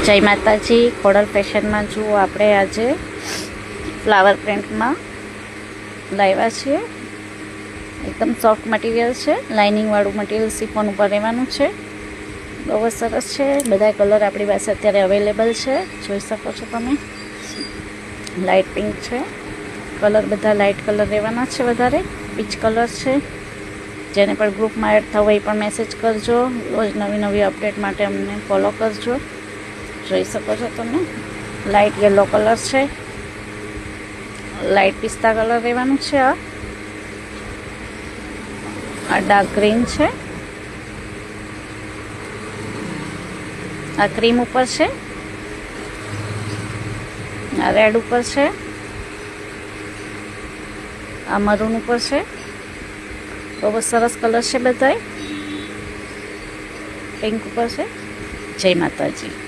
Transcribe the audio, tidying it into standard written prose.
જય માતાજી. ખોડલ ફેશનમાં જુઓ, આપણે આજે ફ્લાવર પ્રિન્ટમાં લાવ્યા છીએ. એકદમ સોફ્ટ મટીરિયલ છે, લાઇનિંગવાળું મટીરિયલ શિફોન ઉપર રહેવાનું છે. બહુ જ સરસ છે. બધા કલર આપણી પાસે અત્યારે અવેલેબલ છે, જોઈ શકો છો તમે. લાઇટ પિંક છે કલર, બધા લાઇટ કલર રહેવાના છે. વધારે પીચ કલર છે. જેને પણ ગ્રુપમાં એડ થવો એ પણ મેસેજ કરજો. રોજ નવી નવી અપડેટ માટે અમને ફોલો કરજો. જોઈ શકો છો તમે. લાઇટ યલો કલર છે, લાઇટ પિસ્તા કલર રહેવાનું છે. આ ડાર્ક ગ્રીન છે, આ ક્રીમ ઉપર છે, આ રેડ ઉપર છે, આ મરૂન ઉપર છે. બહુ સરસ કલર છે. બધાય પિંક ઉપર છે. જય માતાજી.